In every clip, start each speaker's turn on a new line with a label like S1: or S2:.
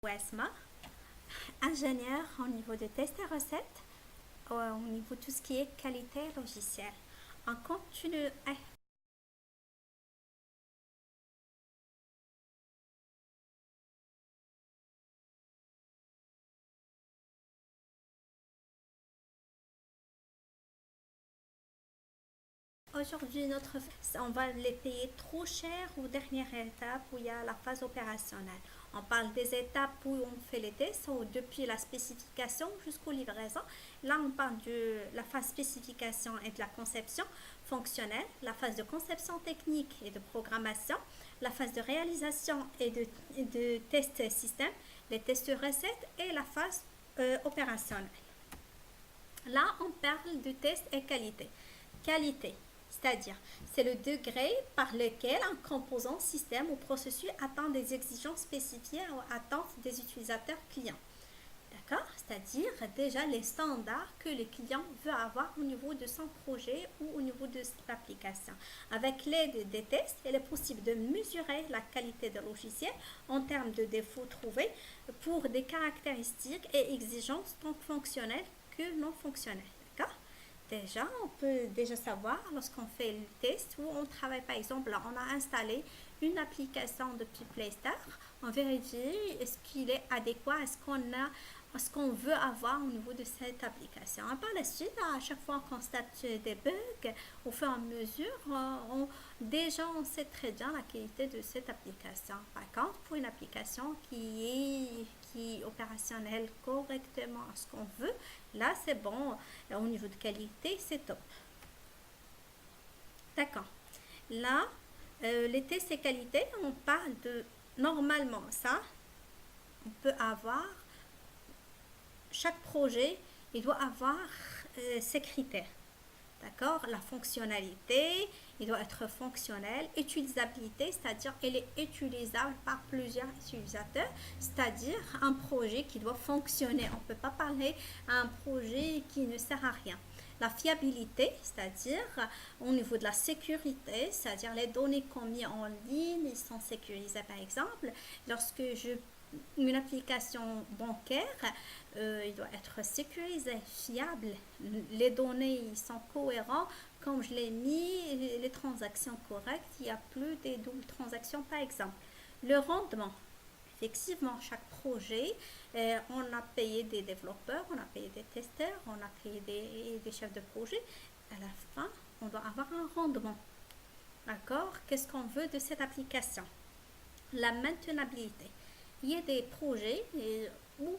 S1: Esma, ingénieur au niveau de tests et recettes, au niveau de tout ce qui est qualité logicielle. On continue. Aujourd'hui, on va les payer trop cher aux dernières étapes où il y a la phase opérationnelle. On parle des étapes où on fait les tests, ou depuis la spécification jusqu'aux livraisons. Là, on parle de la phase spécification et de la conception fonctionnelle, la phase de conception technique et de programmation, la phase de réalisation et de test système, les tests recettes et la phase opérationnelle. Là, on parle de test et qualité. Qualité, c'est-à-dire, c'est le degré par lequel un composant, système ou processus atteint des exigences spécifiées aux attentes des utilisateurs clients. D'accord? C'est-à-dire déjà les standards que le client veut avoir au niveau de son projet ou au niveau de l'application. Avec l'aide des tests, il est possible de mesurer la qualité de logiciel en termes de défauts trouvés pour des caractéristiques et exigences tant fonctionnelles que non fonctionnelles. D'accord? Déjà, on peut déjà savoir lorsqu'on fait le test ou on travaille par exemple, là, on a installé une application depuis Play Store, on vérifie est-ce qu'il est adéquat, ce qu'on veut avoir au niveau de cette application. Et par la suite, à chaque fois qu'on constate des bugs, au fur et à mesure, déjà on sait très bien la qualité de cette application. Par contre, pour une application qui est opérationnelle correctement à ce qu'on veut, là c'est bon, au niveau de qualité, c'est top. D'accord. Là, les tests et qualité, on parle de normalement ça, on peut avoir chaque projet, il doit avoir ses critères. D'accord? La fonctionnalité, il doit être fonctionnel. Utilisabilité, c'est-à-dire il est utilisable par plusieurs utilisateurs, c'est-à-dire un projet qui doit fonctionner. On ne peut pas parler d'un projet qui ne sert à rien. La fiabilité, c'est-à-dire au niveau de la sécurité, c'est-à-dire les données qu'on met en ligne, ils sont sécurisées par exemple. Lorsque une application bancaire, il doit être sécurisé, fiable. Les données ils sont cohérents. Comme je l'ai mis, les transactions correctes, il n'y a plus des doubles transactions par exemple. Le rendement, effectivement, chaque projet, on a payé des développeurs, on a payé des testeurs, on a payé des chefs de projet. À la fin, on doit avoir un rendement. D'accord? Qu'est-ce qu'on veut de cette application? La maintenabilité. Il y a des projets où,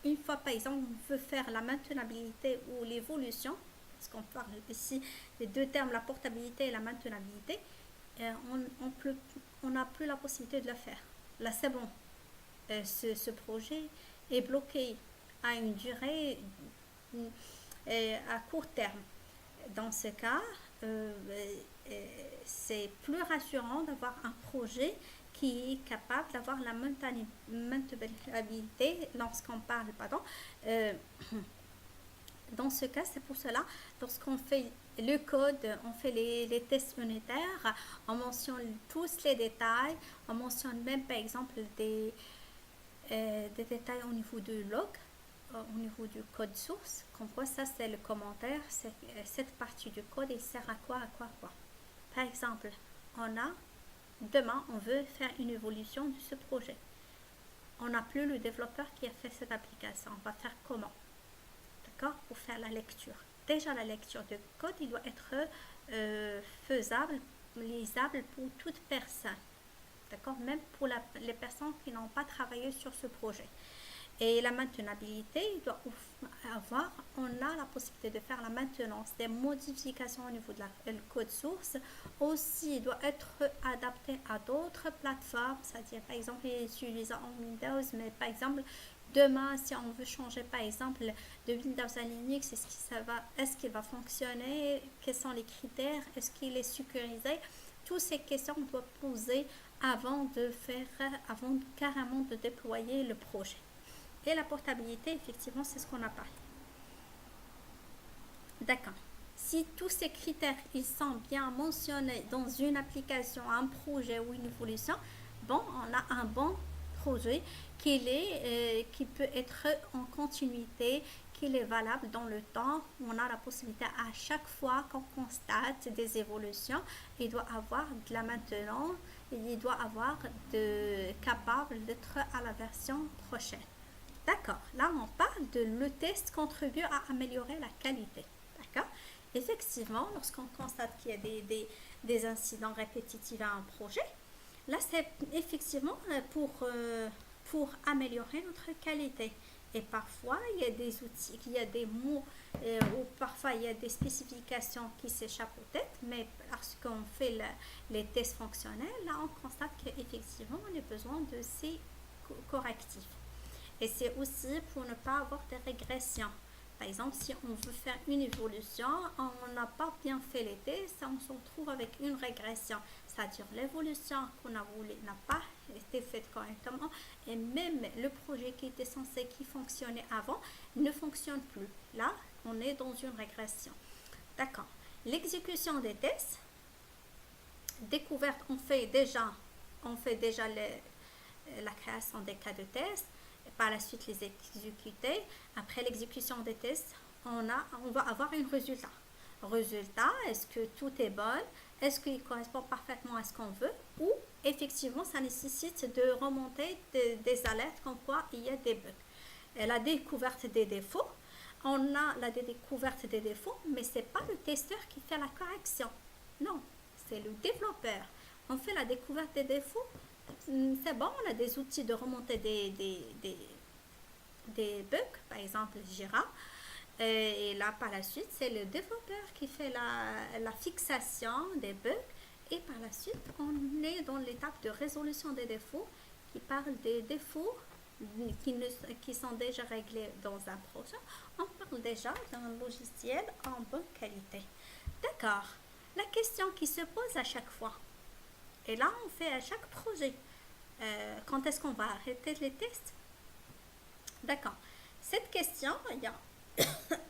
S1: une fois par exemple, on veut faire la maintenabilité ou l'évolution, parce qu'on parle ici des deux termes, la portabilité et la maintenabilité, on n'a plus la possibilité de le faire. Là, c'est bon. Ce projet est bloqué à une durée à court terme. Dans ce cas, c'est plus rassurant d'avoir un projet qui est capable d'avoir la maintenabilité lorsqu'on parle, pardon. Dans ce cas, c'est pour cela, lorsqu'on fait le code, on fait les tests unitaires, on mentionne tous les détails, on mentionne même par exemple des détails au niveau du log, au niveau du code source, comme quoi ça c'est le commentaire, cette partie du code il sert à quoi, à quoi, à quoi. Par exemple, demain on veut faire une évolution de ce projet. On n'a plus le développeur qui a fait cette application. On va faire comment? D'accord? Pour faire la lecture. Déjà la lecture de code, il doit être faisable, lisable pour toute personne. D'accord? Même pour les personnes qui n'ont pas travaillé sur ce projet. Et la maintenabilité, il doit on a la possibilité de faire la maintenance, des modifications au niveau de code source. Aussi, il doit être adapté à d'autres plateformes, c'est-à-dire par exemple, il est utilisé en Windows, mais par exemple, demain, si on veut changer par exemple de Windows à Linux, est-ce qu'il va fonctionner? Quels sont les critères? Est-ce qu'il est sécurisé? Toutes ces questions on doit poser avant carrément de déployer le projet. Et la portabilité, effectivement, c'est ce qu'on a parlé. D'accord. Si tous ces critères ils sont bien mentionnés dans une application, un projet ou une évolution, bon, on a un bon projet qui peut être en continuité, qu'il est valable dans le temps. On a la possibilité à chaque fois qu'on constate des évolutions, il doit avoir de la maintenance, il doit avoir capable d'être à la version prochaine. D'accord, là on parle de le test contribue à améliorer la qualité. D'accord. Effectivement, lorsqu'on constate qu'il y a des incidents répétitifs à un projet, là c'est effectivement pour améliorer notre qualité. Et parfois, il y a des outils, il y a des mots, ou parfois il y a des spécifications qui s'échappent aux têtes, mais lorsqu'on fait les tests fonctionnels, là on constate qu'effectivement on a besoin de ces correctifs. Et c'est aussi pour ne pas avoir de régressions. Par exemple, si on veut faire une évolution, on n'a pas bien fait les tests, on se retrouve avec une régression. C'est-à-dire l'évolution qu'on a voulu n'a pas été faite correctement et même le projet qui était censé qui fonctionnait avant ne fonctionne plus. Là, on est dans une régression. D'accord. L'exécution des tests, découverte, on fait déjà la création des cas de test. Par la suite les exécuter. Après l'exécution des tests, on va avoir un résultat. Résultat, est-ce que tout est bon? Est-ce qu'il correspond parfaitement à ce qu'on veut? Ou effectivement, ça nécessite de remonter des alertes comme quoi il y a des bugs. Et la découverte des défauts, on a la découverte des défauts, mais ce n'est pas le testeur qui fait la correction. Non, c'est le développeur. On fait la découverte des défauts. C'est bon, on a des outils de remonter des bugs, par exemple Jira. Et là, par la suite, c'est le développeur qui fait la fixation des bugs. Et par la suite, on est dans l'étape de résolution des défauts qui parle des défauts qui sont déjà réglés dans un projet. On parle déjà d'un logiciel en bonne qualité. D'accord. La question qui se pose à chaque fois, et là, on fait à chaque projet. Quand est-ce qu'on va arrêter les tests? D'accord. Cette question, il y a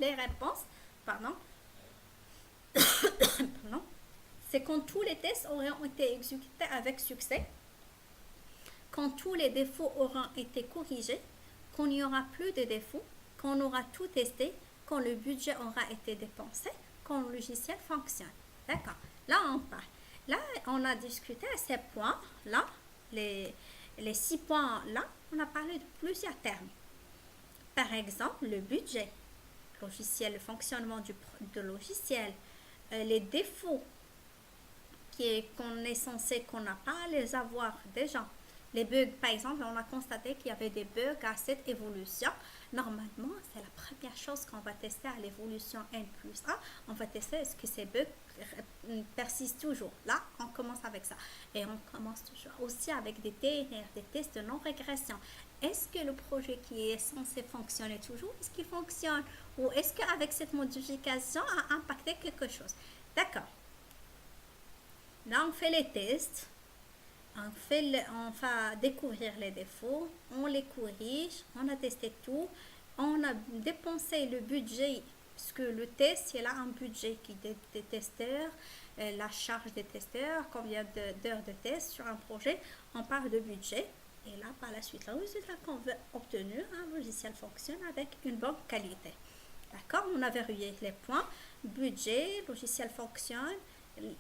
S1: les réponses, pardon, c'est quand tous les tests auront été exécutés avec succès, quand tous les défauts auront été corrigés, qu'on n'y aura plus de défauts, qu'on aura tout testé, quand le budget aura été dépensé, quand le logiciel fonctionne. D'accord. Là, on parle. Là, on a discuté à ces points-là, les 6 points-là, on a parlé de plusieurs termes. Par exemple, le budget, logiciel, le fonctionnement du logiciel, les défauts qu'on est censé qu'on n'a pas à les avoir déjà. Les bugs, par exemple, on a constaté qu'il y avait des bugs à cette évolution. Normalement, c'est la première chose qu'on va tester à l'évolution N+1. On va tester est-ce que ces bugs persistent toujours. Là, on commence avec ça. Et on commence toujours aussi avec des TNR, des tests de non-régression. Est-ce que le projet qui est censé fonctionner toujours, est-ce qu'il fonctionne? Ou est-ce qu'avec cette modification a impacté quelque chose? D'accord. Là, on fait les tests. On va découvrir les défauts, on les corrige, on a testé tout, on a dépensé le budget, parce que le test, il y a un budget qui est des testeurs, la charge des testeurs, combien d'heures de test sur un projet, on parle de budget. Et là, par la suite, le résultat qu'on veut obtenir, un logiciel fonctionne avec une bonne qualité. D'accord? On a verrouillé les points, budget, logiciel fonctionne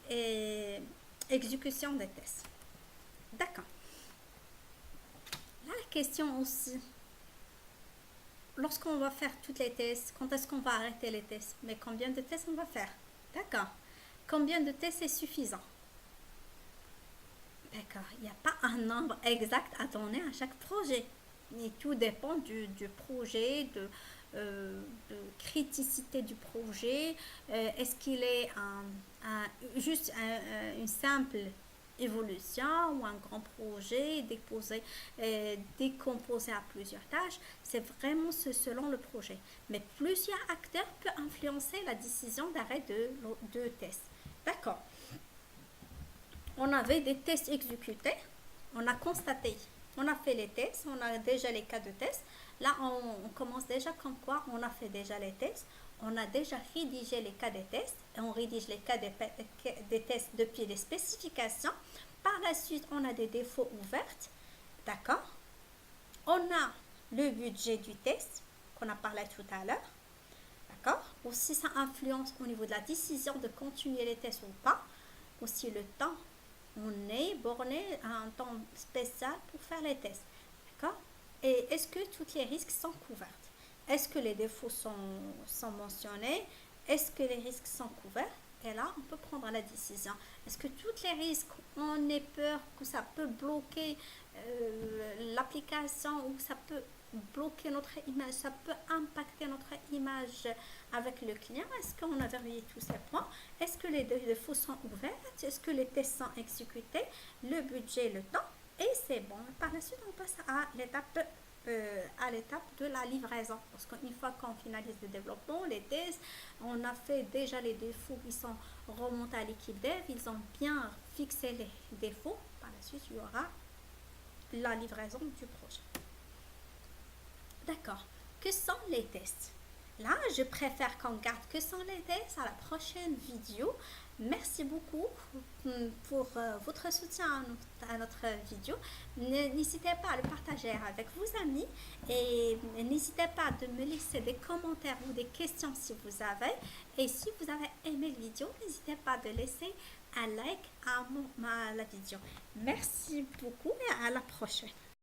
S1: et exécution des tests. D'accord. Là, la question aussi, lorsqu'on va faire tous les tests, quand est-ce qu'on va arrêter les tests? Mais combien de tests on va faire? D'accord. Combien de tests est suffisant? D'accord. Il n'y a pas un nombre exact à donner à chaque projet. Et tout dépend du projet, de criticité du projet. Est-ce qu'il est juste une simple évolution ou un grand projet décomposé à plusieurs tâches? C'est vraiment selon le projet. Mais plusieurs acteurs peuvent influencer la décision d'arrêt de test. D'accord. On avait des tests exécutés, on a constaté, on a fait les tests, on a déjà les cas de test. Là, on commence déjà comme quoi on a fait déjà les tests. On a déjà rédigé les cas des tests et on rédige les cas des tests depuis les spécifications. Par la suite, on a des défauts ouverts. D'accord? On a le budget du test qu'on a parlé tout à l'heure. D'accord? Aussi, ça influence au niveau de la décision de continuer les tests ou pas. Aussi, le temps. On est borné à un temps spécial pour faire les tests. D'accord? Et est-ce que tous les risques sont couverts? Est-ce que les défauts sont mentionnés? Est-ce que les risques sont couverts? Et là, on peut prendre la décision. Est-ce que tous les risques, on ait peur que ça peut bloquer l'application ou ça peut bloquer notre image, ça peut impacter notre image avec le client? Est-ce qu'on a vérifié tous ces points? Est-ce que les défauts sont ouverts? Est-ce que les tests sont exécutés? Le budget, le temps? Et c'est bon. Par la suite, on passe à l'étape de la livraison. Parce qu'une fois qu'on finalise le développement, les tests, on a fait déjà les défauts qui sont remontés à l'équipe dev, ils ont bien fixé les défauts. Par la suite, il y aura la livraison du projet. D'accord. Que sont les tests? Là, je préfère qu'on garde que sont les tests à la prochaine vidéo. Merci beaucoup pour votre soutien à notre vidéo. N'hésitez pas à le partager avec vos amis et n'hésitez pas à me laisser des commentaires ou des questions si vous avez. Et si vous avez aimé la vidéo, n'hésitez pas à laisser un like à la vidéo. Merci beaucoup et à la prochaine.